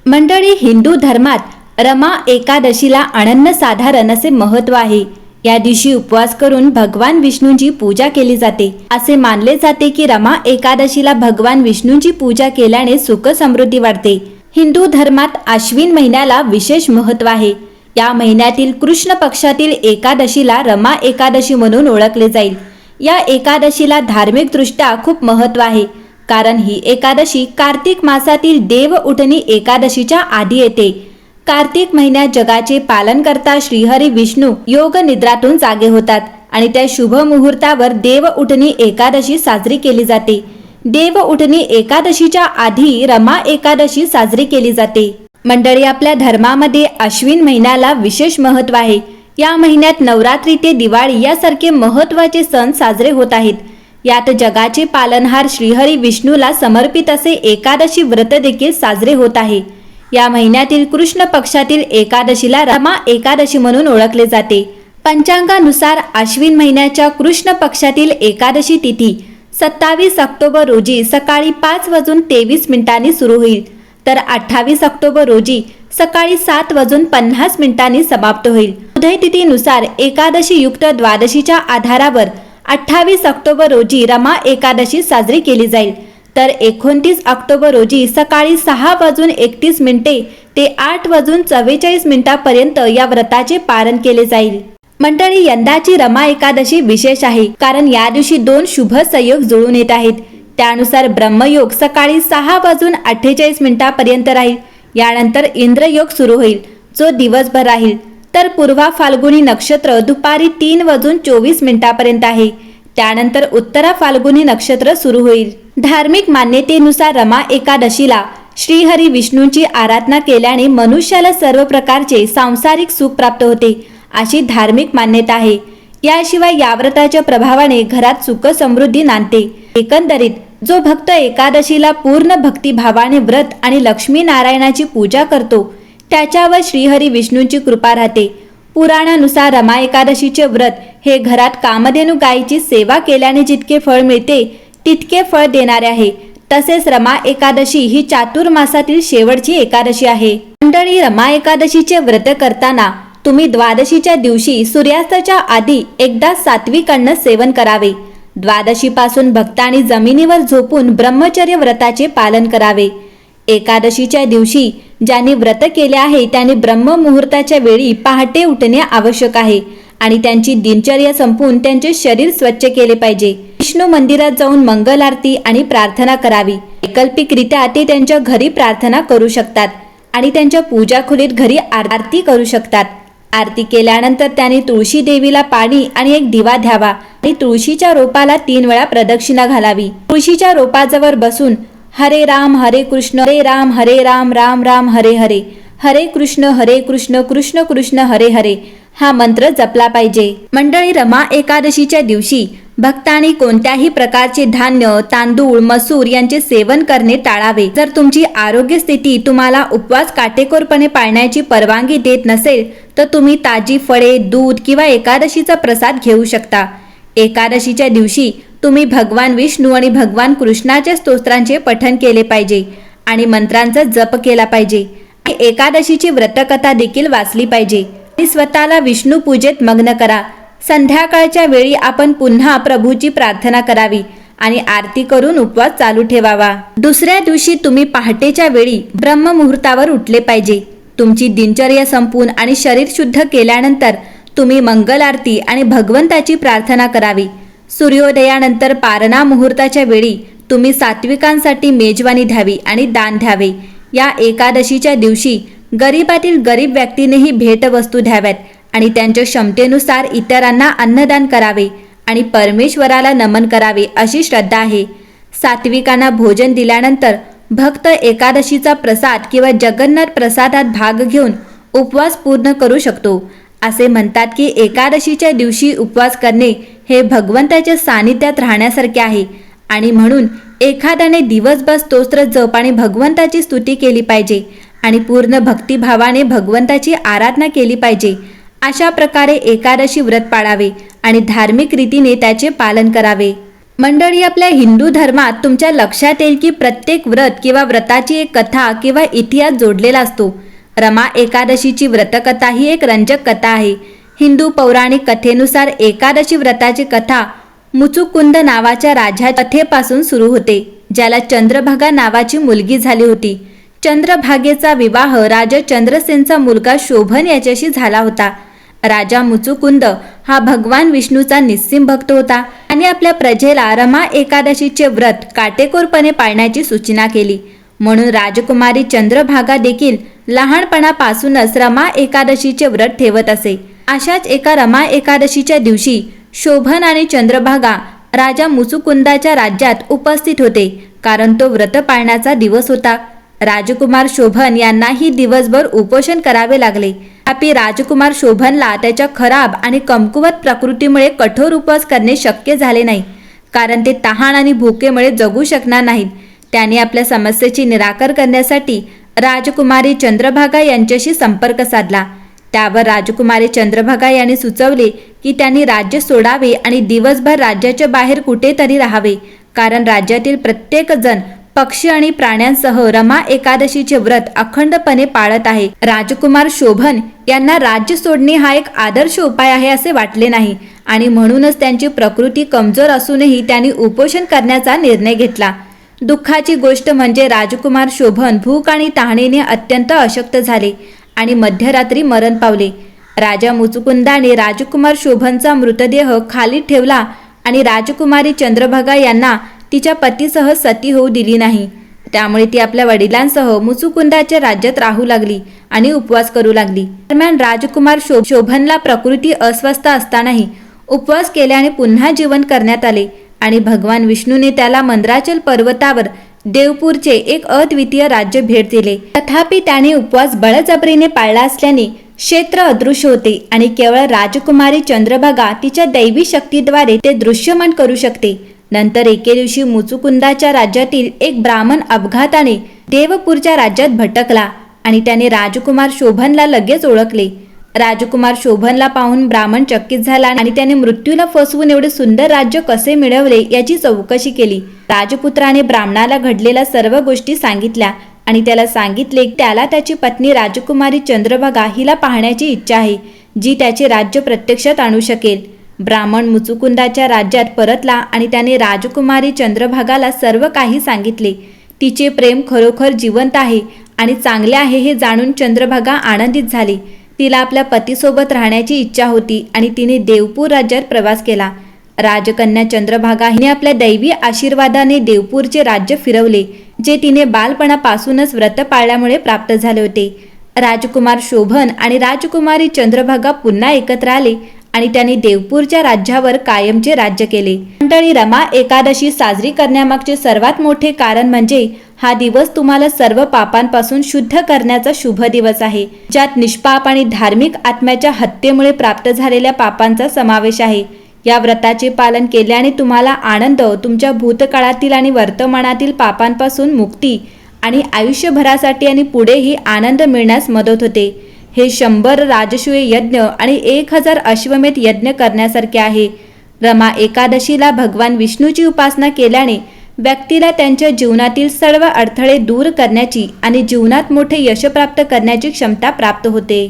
मंडळी, हिंदू धर्मात रमा एकादशीला अनन्यसाधारण असे महत्त्व आहे। या दिवशी उपवास करून भगवान विष्णूंची पूजा केली जाते। असे मानले जाते की रमा एकादशीला भगवान विष्णूंची पूजा केल्याने सुख समृद्धी वाढते। हिंदू धर्मात आश्विन महिन्याला विशेष महत्त्व आहे। या महिन्यातील कृष्ण पक्षातील एकादशीला रमा एकादशी म्हणून ओळखले जाईल। या एकादशीला धार्मिकदृष्ट्या खूप महत्त्व आहे, कारण ही एकादशी कार्तिक मासातील देव उठणी एकादशीच्या आधी येते। कार्तिक महिन्यात जगाचे पालनकर्ता श्रीहरी विष्णू योग निद्रातून जागे होतात आणि त्या शुभ मुहूर्तावर देव उठणी एकादशी साजरी केली जाते। देव उठणी एकादशीच्या आधी रमा एकादशी साजरी केली जाते। मंडळी, आपल्या धर्मामध्ये आश्विन महिन्याला विशेष महत्त्व आहे। या महिन्यात नवरात्री ते दिवाळी यासारखे महत्त्वाचे सण साजरे होत आहेत। यात जगाचे पालनहार श्रीहरी विष्णूला समर्पित असे एकादशी व्रत देखील साजरे होत आहे। या महिन्यातील कृष्ण पक्षातील एकादशीला रमा एकादशी म्हणून ओळखले जाते। पंचांगानुसार आश्विन महिन्याच्या कृष्ण पक्षातील एकादशी तिथी 27 ऑक्टोबर रोजी सकाळी 5:23 सुरू होईल, तर 28 ऑक्टोबर रोजी सकाळी 7:50 समाप्त होईल। उदय तिथीनुसार एकादशी युक्त द्वादशीच्या आधारावर 28 ऑक्टोबर रोजी रमा एकादशी साजरी केली जाईल, तर 29 ऑक्टोबर रोजी सकाळी 6:31 ते 8:44 पर्यंत या व्रताचे पारण केले जाईल। मंडळी, यंदाची रमा एकादशी विशेष आहे, कारण या दिवशी 2 शुभ संयोग जुळून येत आहेत। त्यानुसार ब्रह्मयोग सकाळी 6:48 पर्यंत राहील। यानंतर इंद्रयोग सुरू होईल, जो दिवसभर राहील, तर पूर्वा फाल्गुनी नक्षत्र दुपारी 3:24 पर्यंत आहे। त्यानंतर उत्तरा फाल्गुनी नक्षत्र सुरू होईल। धार्मिक मान्यतेनुसार रमा एकादशीला श्रीहरी विष्णूंची आराधना केल्याने मनुष्याला सर्व प्रकारचे सांसारिक सुख प्राप्त होते, अशी धार्मिक मान्यता आहे। याशिवाय या व्रताच्या प्रभावाने घरात सुख समृद्धी नांदते। एकंदरीत जो भक्त एकादशीला पूर्ण भक्तिभावाने व्रत आणि लक्ष्मी नारायणाची पूजा करतो, त्याच्यावर श्रीहरी विष्णूंची कृपा राहते। पुराणानुसार रमा एकादशीचे व्रत हे घरात कामधेनू गायीची सेवा केल्याने जितके फळ मिळते तितके फळ देणारे आहे। तसेच रमा एकादशी ही चातुर्मासातील शेवटची एकादशी आहे। मंडळी, रमा एकादशीचे व्रत करताना तुम्ही द्वादशीच्या दिवशी सूर्यास्ताच्या आधी एकदा सात्विक अन्न सेवन करावे। द्वादशीपासून भक्तांनी जमिनीवर झोपून ब्रह्मचर्य व्रताचे पालन करावे। एकादशीच्या दिवशी ज्यांनी व्रत केले आहे त्यांनी ब्रह्म मुहूर्ताच्या वेळी पहाटे उठणे आवश्यक आहे आणि त्यांची दिनचर्या संपून त्यांचे शरीर स्वच्छ केले पाहिजे। विष्णू मंदिरात जाऊन मंगल आरती आणि प्रार्थना करावी। वैकल्पिकरित्या ते त्यांच्या घरी प्रार्थना करू शकतात आणि त्यांच्या पूजा खोलीत घरी आरती करू शकतात। आरती केल्यानंतर त्यांनी तुळशी देवीला पाणी आणि एक दिवा द्यावा आणि तुळशीच्या रोपाला 3 वेळा प्रदक्षिणा घालावी। तुळशीच्या रोपाजवळ बसून हरे राम हरे राम राम राम हरे हरे, हरे कृष्ण कृष्ण कृष्ण हरे हरे हा मंत्र जपला पाहिजे। मंडळी, रमा एकादशीच्या दिवशी भक्तांनी कोणत्याही प्रकारचे धान्य, तांदूळ, मसूर यांचे सेवन करणे टाळावे। जर तुमची आरोग्य स्थिती तुम्हाला उपवास काटेकोरपणे पाळण्याची परवानगी देत नसेल, तर तुम्ही ताजी फळे, दूध किंवा एकादशीचा प्रसाद घेऊ शकता। एकादशीच्या दिवशी तुम्ही भगवान विष्णू आणि भगवान कृष्णाच्या स्तोत्रांचे पठण केले पाहिजे आणि मंत्रांचा जप केला पाहिजे। एकादशीची व्रतकथा देखील वाचली पाहिजे आणि स्वतःला विष्णू पूजेत मग्न करा। संध्याकाळच्या वेळी आपण पुन्हा प्रभूची प्रार्थना करावी आणि आरती करून उपवास चालू ठेवावा। दुसऱ्या दिवशी तुम्ही पहाटेच्या वेळी ब्रह्म मुहूर्तावर उठले पाहिजे। तुमची दिनचर्या संपून आणि शरीर शुद्ध केल्यानंतर तुम्ही मंगल आरती आणि भगवंताची प्रार्थना करावी। सूर्योदयानंतर पारणा मुहूर्ताच्या वेळी तुम्ही सात्विकांसाठी मेजवानी द्यावी आणि दान द्यावे। या एकादशीच्या दिवशी गरीबातील गरीब व्यक्तीनेही भेटवस्तू द्याव्यात आणि त्यांच्या क्षमतेनुसार इतरांना अन्नदान करावे आणि परमेश्वराला नमन करावे, अशी श्रद्धा आहे। सात्विकांना भोजन दिल्यानंतर भक्त एकादशीचा प्रसाद किंवा जगन्नाथ प्रसादात भाग घेऊन उपवास पूर्ण करू शकतो। असे म्हणतात की एकादशीच्या दिवशी उपवास करणे हे भगवंताच्या सानिध्यात राहण्यासारखे आहे आणि म्हणून एखाद्याने दिवसभर स्तोत्र जप आणि भगवंताची स्तुती केली पाहिजे आणि पूर्ण भक्तिभावाने भगवंताची आराधना केली पाहिजे। अशा प्रकारे एकादशी व्रत पाळावे आणि धार्मिक रीतीने त्याचे पालन करावे। मंडळी, आपल्या हिंदू धर्मात तुमच्या लक्षात येईल की प्रत्येक व्रत किंवा व्रताची एक कथा किंवा इतिहास जोडलेला असतो. रमा एकादशीची व्रतकथा ही एक रंजक कथा आहे. हिंदू पौराणिक कथेनुसार एकादशी व्रताची कथा मुचुकुंद नावाच्या राजाच्या कथेपासून सुरू होते, ज्याला चंद्रभागा नावाची मुलगी झाली होती. चंद्रभागेचा विवाह राजा चंद्रसेनचा मुलगा शोभन याच्याशी झाला होता. राजा मुचुकुंद हा भगवान विष्णूचा निस्सीम भक्त होता आणि आपल्या प्रजेला रमा एकादशीचे व्रत काटेकोरपणे पाळण्याची सूचना केली. म्हणून राजकुमारी चंद्रभागा देखील लहानपणापासूनच रमा एकादशीचे व्रत ठेवत असे. अशाच एका रमा एकादशीच्या दिवशी शोभन आणि चंद्रभागा राजा मुचुकुंदाच्या राज्यात उपस्थित होते, कारण तो व्रत पाळण्याचा दिवस होता. राजकुमार शोभन यांनाही दिवसभर उपोषण करावे लागले. तथापि राजकुमार शोभनला त्याच्या खराब आणि कमकुवत प्रकृतीमुळे कठोर उपवास करणे शक्य झाले नाही, कारण ते तहान आणि भुकेमुळे जगू शकणार नाहीत. त्यांनी आपल्या समस्येची निराकर करण्यासाठी राजकुमारी चंद्रभागा यांच्याशी संपर्क साधला. त्यावर राजकुमारी चंद्रभागा यांनी सुचवले की त्यांनी राज्य सोडावे आणि दिवसभर राज्याच्या बाहेर कुठेतरी राहावे, कारण राज्यातील प्रत्येक जण पक्षी आणि प्राण्यांसह रमा एकादशीचे व्रत अखंडपणे पाळत आहे. राजकुमार शोभन यांना राज्य सोडणे हा एक आदर्श उपाय आहे असे वाटले नाही आणि म्हणूनच त्यांची प्रकृती कमजोर असूनही त्यांनी उपोषण करण्याचा निर्णय घेतला. दुःखाची गोष्ट म्हणजे राजकुमार शोभन भूक आणि तहानेने अत्यंत अशक्त झाले आणि मध्यरात्री मरण पावले. राजा मुचुकुंदाने राजकुमार शोभनचा मृतदेह खाली ठेवला आणि राजकुमारी चंद्रभागा यांना तिच्या पतीसह सती होऊ दिली नाही. त्यामुळे ती आपल्या वडिलांसह मुचुकुंदाच्या राज्यात राहू लागली आणि उपवास करू लागली. दरम्यान राजकुमार शोभनला प्रकृती अस्वस्थ असतानाही उपवास केले आणि पुन्हा जीवन करण्यात आले आणि भगवान विष्णूने त्याला मंद्राचल पर्वतावर देवपूरचे एक अद्वितीय राज्य भेट दिले. तथापि त्याने उपवास बळजबरीने पाळला असल्याने क्षेत्र अदृश्य होते आणि केवळ राजकुमारी चंद्रभागा तिच्या दैवी शक्तीद्वारे ते दृश्यमान करू शकते. नंतर एके दिवशी मुचुकुंदाच्या राज्यातील एक ब्राह्मण अपघाताने देवपूरच्या राज्यात भटकला आणि त्याने राजकुमार शोभनला लगेच ओळखले. राजकुमार शोभनला पाहून ब्राह्मण चकित झाला आणि त्याने मृत्यूला फसवून एवढे सुंदर राज्य कसे मिळवले याची चौकशी केली. राजपुत्राने ब्राह्मणाला घडलेल्या सर्व गोष्टी सांगितल्या आणि त्याला सांगितले की त्याला त्याची पत्नी राजकुमारी चंद्रभागा हिला पाहण्याची इच्छा आहे, जी त्याचे राज्य प्रत्यक्षात आणू शकेल. ब्राह्मण मुचुकुंदाच्या राज्यात परतला आणि त्याने राजकुमारी चंद्रभागाला सर्व काही सांगितले. तिचे प्रेम खरोखर जिवंत आहे आणि चांगले आहे हे जाणून चंद्रभागा आनंदित झाली. तिला आपल्या पतीसोबत राहण्याची इच्छा होती आणि तिने देवपूर राज्यात प्रवास केला. राजकन्या चंद्रभागा हिने आपल्या दैवी आशीर्वादाने देवपूरचे राज्य फिरवले, जे तिने बालपणापासूनच व्रत पाळल्यामुळे प्राप्त झाले होते. राजकुमार शोभन आणि राजकुमारी चंद्रभागा पुन्हा एकत्र आले आणि त्यांनी देवपूरच्या राज्यावर कायमचे राज्य केले. मंडळी, रमा एकादशी साजरी करण्यामागचे सर्वात मोठे कारण म्हणजे हा दिवस तुम्हाला सर्व पापांपासून शुद्ध करण्याचा शुभ दिवस आहे, ज्यात निष्पाप आणि धार्मिक आत्म्याच्या हत्येमुळे प्राप्त झालेल्या पापांचा समावेश आहे. या व्रताचे पालन केल्याने तुम्हाला आनंद, तुमच्या भूतकाळातील आणि वर्तमानातील पापांपासून मुक्ती आणि आयुष्यभरासाठी आणि पुढेही आनंद मिळण्यास मदत होते. हे 100 राजसूय यज्ञ आणि 1000 अश्वमेध यज्ञ करण्यासारखे आहे. रमा एकादशीला भगवान विष्णूची उपासना केल्याने व्यक्तीला त्यांच्या जीवनातील सर्व अडथळे दूर करण्याची आणि जीवनात मोठे यश प्राप्त करण्याची क्षमता प्राप्त होते.